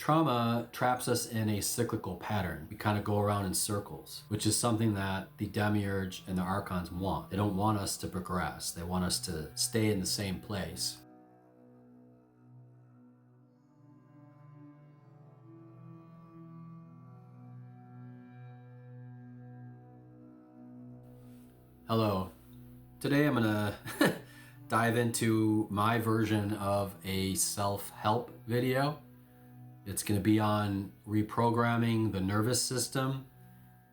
Trauma traps us in a cyclical pattern. We kind of go around in circles, which is something that the Demiurge and the Archons want. They don't want us to progress. They want us to stay in the same place. Hello. Today I'm gonna dive into my version of a self-help video. It's gonna be on reprogramming the nervous system,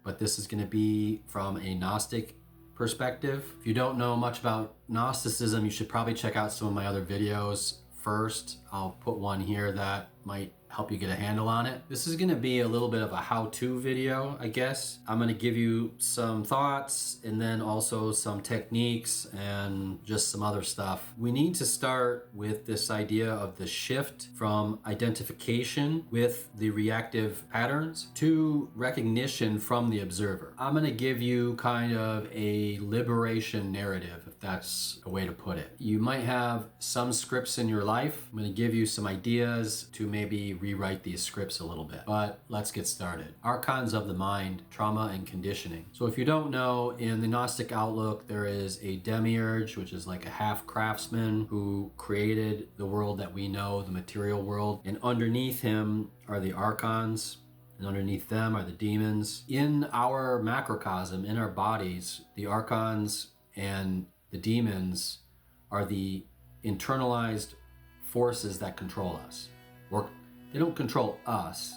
but this is gonna be from a Gnostic perspective. If you don't know much about Gnosticism, you should probably check out some of my other videos first. I'll put one here that might help you get a handle on it. This is gonna be a little bit of a how-to video, I guess. I'm gonna give you some thoughts and then also some techniques and just some other stuff. We need to start with this idea of the shift from identification with the reactive patterns to recognition from the observer. I'm gonna give you kind of a liberation narrative, if that's a way to put it. You might have some scripts in your life. I'm gonna give you some ideas to maybe rewrite these scripts a little bit, but let's get started. Archons of the mind, trauma and conditioning. So if you don't know, in the Gnostic outlook, there is a demiurge, which is like a half craftsman who created the world that we know, the material world, and underneath him are the archons, and underneath them are the demons. In our macrocosm, in our bodies, the archons and the demons are the internalized forces that control us. Or they don't control us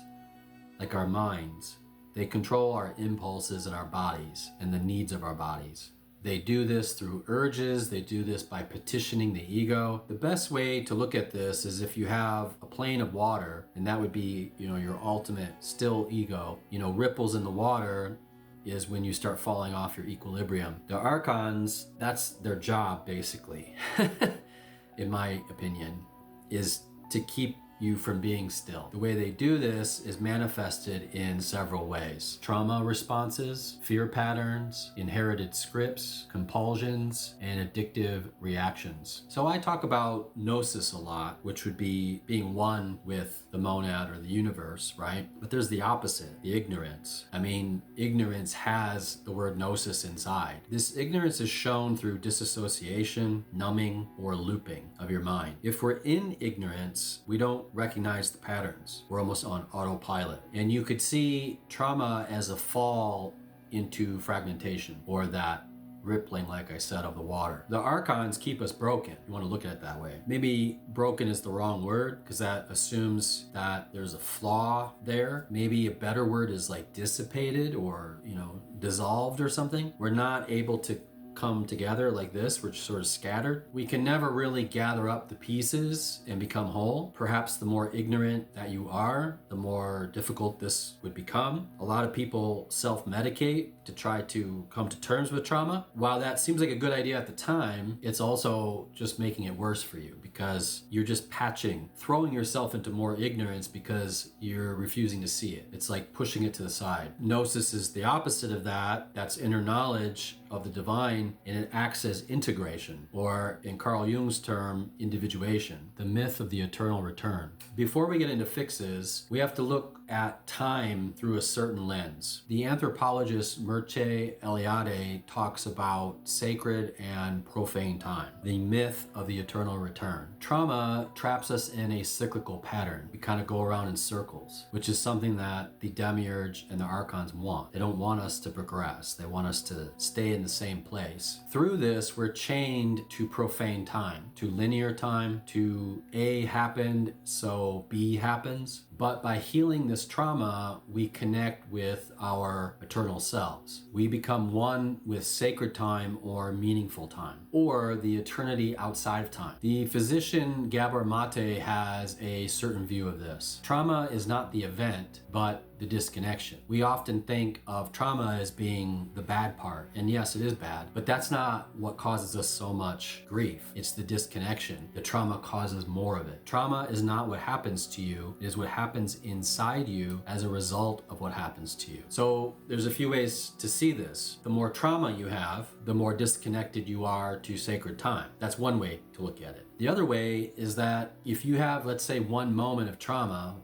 like our minds. They control our impulses and our bodies and the needs of our bodies. They do this through urges. They do this by petitioning the ego. The best way to look at this is if you have a plane of water, and that would be, your ultimate still ego. Ripples in the water is when you start falling off your equilibrium. The archons, that's their job basically, in my opinion, is to keep you from being still. The way they do this is manifested in several ways. Trauma responses, fear patterns, inherited scripts, compulsions, and addictive reactions. So I talk about gnosis a lot, which would be being one with the monad or the universe, right? But there's the opposite, the ignorance. Ignorance has the word gnosis inside. This ignorance is shown through disassociation, numbing, or looping of your mind. If we're in ignorance, we don't recognize the patterns. We're almost on autopilot. And you could see trauma as a fall into fragmentation, or that rippling, like I said, of the water. The archons keep us broken. You want to look at it that way. Maybe broken is the wrong word because that assumes that there's a flaw there. Maybe a better word is like dissipated or, dissolved or something. We're not able to come together like this. We're sort of scattered. We can never really gather up the pieces and become whole. Perhaps the more ignorant that you are, the more difficult this would become. A lot of people self-medicate to try to come to terms with trauma. While that seems like a good idea at the time, it's also just making it worse for you because you're just throwing yourself into more ignorance because you're refusing to see it. It's like pushing it to the side. Gnosis is the opposite of that. That's inner knowledge of the divine, and it acts as integration, or in Carl Jung's term, individuation, the myth of the eternal return. Before we get into fixes, we have to look at time through a certain lens. The anthropologist Mircea Eliade talks about sacred and profane time, the myth of the eternal return. Trauma traps us in a cyclical pattern. We kind of go around in circles, which is something that the demiurge and the archons want. They don't want us to progress. They want us to stay in the same place. Through this, we're chained to profane time, to linear time, to A happened, so B happens. But by healing this trauma, we connect with our eternal selves. We become one with sacred time or meaningful time, or the eternity outside of time. The physician Gabor Mate has a certain view of this. Trauma is not the event, but the disconnection. We often think of trauma as being the bad part, and yes, it is bad, but that's not what causes us so much grief. It's the disconnection. The trauma causes more of it. Trauma is not what happens to you, it is what happens inside you as a result of what happens to you. So there's a few ways to see this. The more trauma you have, the more disconnected you are to sacred time. That's one way to look at it. The other way is that if you have, let's say, one moment of trauma,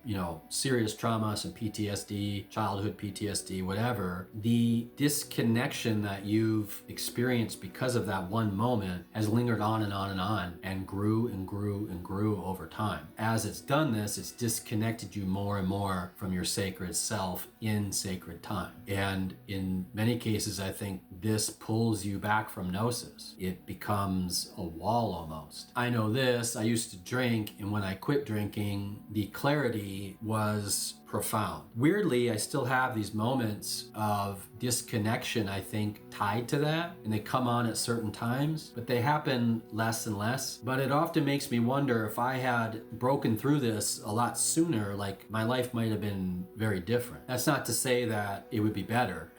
serious trauma, some PTSD, childhood PTSD, whatever, the disconnection that you've experienced because of that one moment has lingered on and on and on and grew and grew and grew over time. As it's done this, it's disconnected you more and more from your sacred self in sacred time. And in many cases, I think this pulls you back from gnosis. It becomes a wall almost. I know this, I used to drink, and when I quit drinking, the clarity was profound. Weirdly, I still have these moments of disconnection, I think, tied to that, and they come on at certain times, but they happen less and less. But it often makes me wonder if I had broken through this a lot sooner, like my life might have been very different. That's not to say that it would be better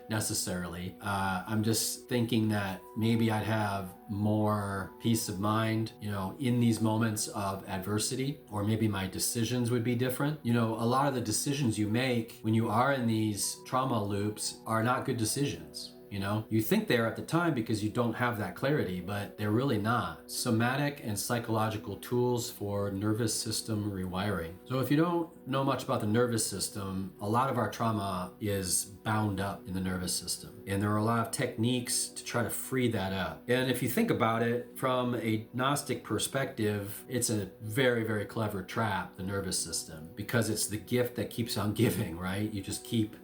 necessarily. I'm just thinking that maybe I'd have more peace of mind, in these moments of adversity, or maybe my decisions would be different. A lot of the decisions you make when you are in these trauma loops are not good decisions. You think they are at the time because you don't have that clarity, but they're really not. Somatic and psychological tools for nervous system rewiring. So if you don't know much about the nervous system, a lot of our trauma is bound up in the nervous system. And there are a lot of techniques to try to free that up. And if you think about it from a Gnostic perspective, it's a very, very clever trap, the nervous system, because it's the gift that keeps on giving, right? You just keep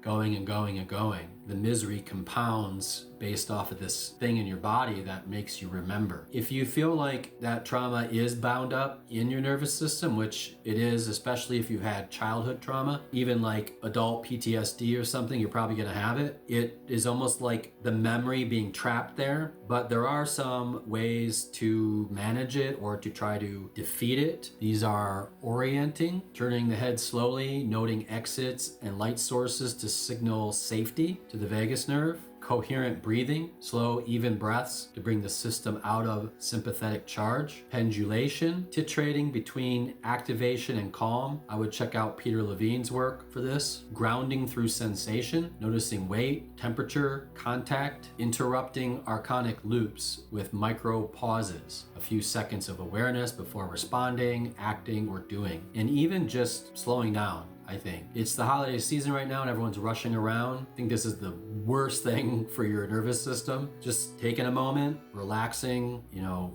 going and going and going. The misery compounds based off of this thing in your body that makes you remember. If you feel like that trauma is bound up in your nervous system, which it is, especially if you've had childhood trauma, even like adult PTSD or something, you're probably gonna have it. It is almost like the memory being trapped there, but there are some ways to manage it or to try to defeat it. These are orienting, turning the head slowly, noting exits and light sources to signal safety to the vagus nerve. Coherent breathing, slow, even breaths to bring the system out of sympathetic charge. Pendulation, titrating between activation and calm. I would check out Peter Levine's work for this. Grounding through sensation, noticing weight, temperature, contact. Interrupting archonic loops with micro pauses. A few seconds of awareness before responding, acting, or doing. And even just slowing down. I think it's the holiday season right now and everyone's rushing around. I think this is the worst thing for your nervous system. Just taking a moment, relaxing,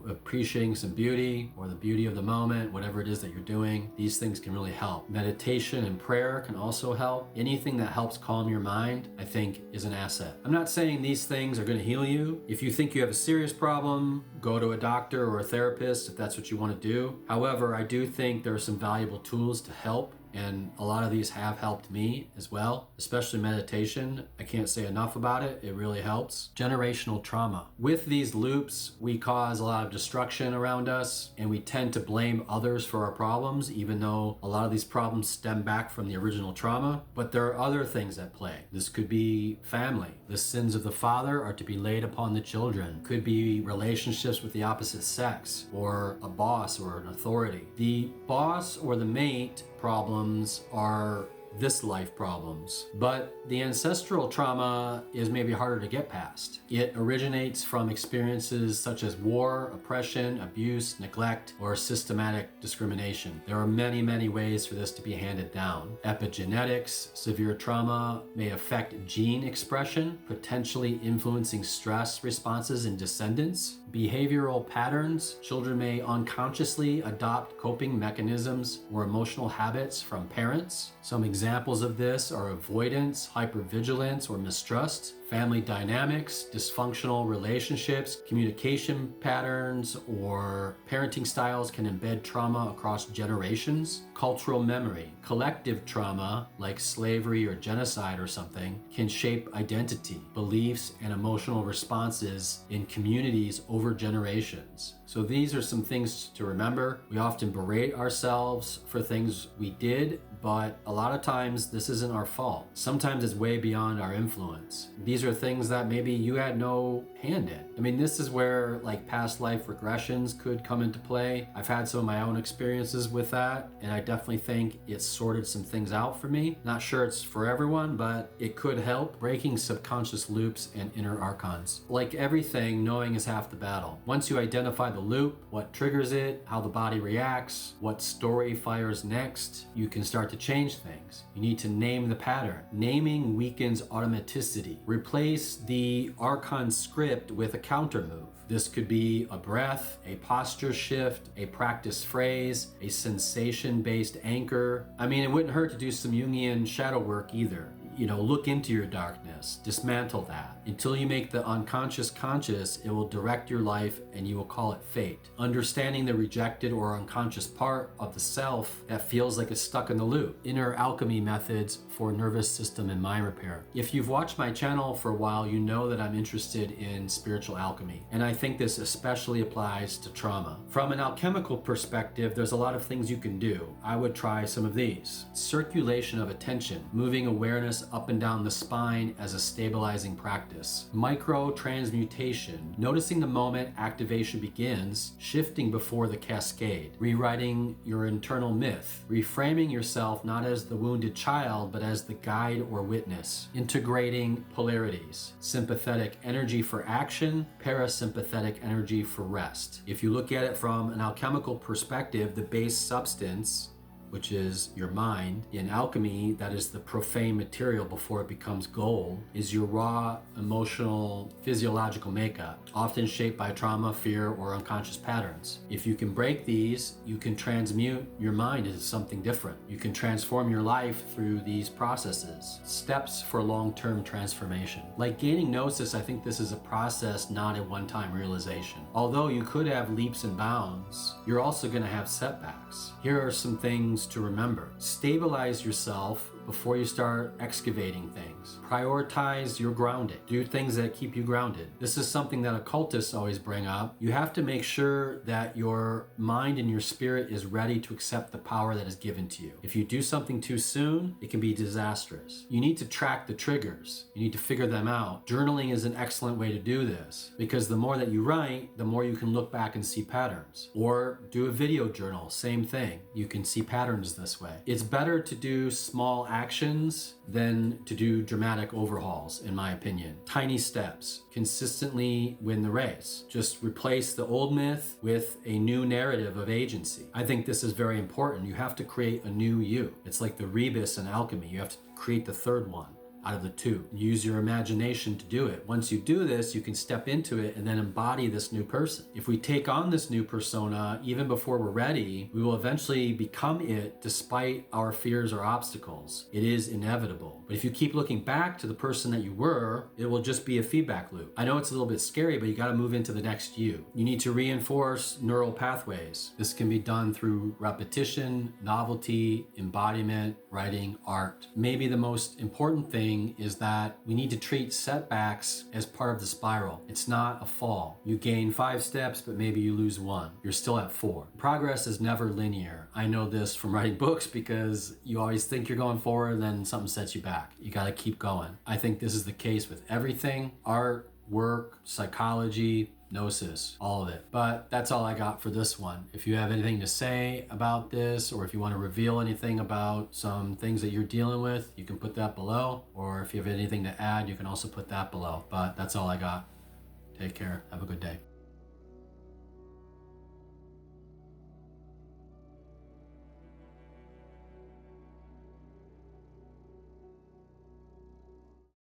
appreciating some beauty or the beauty of the moment, whatever it is that you're doing. These things can really help. Meditation and prayer can also help. Anything that helps calm your mind, I think, is an asset. I'm not saying these things are going to heal you. If you think you have a serious problem, go to a doctor or a therapist if that's what you want to do. However, I do think there are some valuable tools to help. And a lot of these have helped me as well, especially meditation. I can't say enough about it. It really helps. Generational trauma. With these loops, we cause a lot of destruction around us, and we tend to blame others for our problems, even though a lot of these problems stem back from the original trauma. But there are other things at play. This could be family. The sins of the father are to be laid upon the children. Could be relationships with the opposite sex, or a boss or an authority. The boss or the mate problems are this life problems, but the ancestral trauma is maybe harder to get past. It originates from experiences such as war, oppression, abuse, neglect, or systematic discrimination. There are many, many ways for this to be handed down. Epigenetics, severe trauma may affect gene expression, potentially influencing stress responses in descendants. Behavioral patterns, children may unconsciously adopt coping mechanisms or emotional habits from parents. Some examples of this are avoidance, hypervigilance, or mistrust. Family dynamics, dysfunctional relationships, communication patterns, or parenting styles can embed trauma across generations. Cultural memory, collective trauma, like slavery or genocide or something, can shape identity, beliefs, and emotional responses in communities over generations. So these are some things to remember. We often berate ourselves for things we did, but a lot of times this isn't our fault. Sometimes it's way beyond our influence. These are things that maybe you had no hand in. I mean, this is where like past life regressions could come into play. I've had some of my own experiences with that, and I definitely think it's sorted some things out for me. Not sure it's for everyone, but it could help. Breaking subconscious loops and inner archons. Like everything, knowing is half the battle. Once you identify the the loop, what triggers it, how the body reacts, what story fires next, you can start to change things. You need to name the pattern. Naming weakens automaticity. Replace the Archon script with a counter move. This could be a breath, a posture shift, a practice phrase, a sensation-based anchor. I mean, it wouldn't hurt to do some Jungian shadow work either. Look into your darkness, dismantle that. Until you make the unconscious conscious, it will direct your life and you will call it fate. Understanding the rejected or unconscious part of the self that feels like it's stuck in the loop. Inner alchemy methods for nervous system and mind repair. If you've watched my channel for a while, you know that I'm interested in spiritual alchemy. And I think this especially applies to trauma. From an alchemical perspective, there's a lot of things you can do. I would try some of these. Circulation of attention, moving awareness up and down the spine as a stabilizing practice. Micro transmutation, noticing the moment activation begins, shifting before the cascade. Rewriting your internal myth, reframing yourself not as the wounded child, but as the guide or witness. Integrating polarities, sympathetic energy for action, parasympathetic energy for rest. If you look at it from an alchemical perspective, the base substance, which is your mind. In alchemy, that is the profane material before it becomes gold, is your raw, emotional, physiological makeup, often shaped by trauma, fear, or unconscious patterns. If you can break these, you can transmute your mind into something different. You can transform your life through these processes. Steps for long-term transformation. Like gaining gnosis, I think this is a process, not a one-time realization. Although you could have leaps and bounds, you're also going to have setbacks. Here are some things to remember. Stabilize yourself before you start excavating things. Prioritize your grounding. Do things that keep you grounded. This is something that occultists always bring up. You have to make sure that your mind and your spirit is ready to accept the power that is given to you. If you do something too soon, it can be disastrous. You need to track the triggers. You need to figure them out. Journaling is an excellent way to do this because the more that you write, the more you can look back and see patterns. Or do a video journal, same thing. You can see patterns this way. It's better to do small actions than to do dramatic overhauls, in my opinion. Tiny steps consistently win the race. Just replace the old myth with a new narrative of agency. I think this is very important. You have to create a new you. It's like the rebus in alchemy. You have to create the third one out of the two. Use your imagination to do it. Once you do this, you can step into it and then embody this new person. If we take on this new persona, even before we're ready, we will eventually become it despite our fears or obstacles. It is inevitable. But if you keep looking back to the person that you were, it will just be a feedback loop. I know it's a little bit scary, but you got to move into the next you. You need to reinforce neural pathways. This can be done through repetition, novelty, embodiment, writing, art. Maybe the most important thing is that we need to treat setbacks as part of the spiral. It's not a fall. You gain 5 steps, but maybe you lose 1. You're still at 4. Progress is never linear. I know this from writing books because you always think you're going forward and then something sets you back. You got to keep going. I think this is the case with everything: art, work, psychology, gnosis, all of it. But that's all I got for this one. If you have anything to say about this, or if you want to reveal anything about some things that you're dealing with, you can put that below. Or if you have anything to add, you can also put that below. But that's all I got. Take care. Have a good day.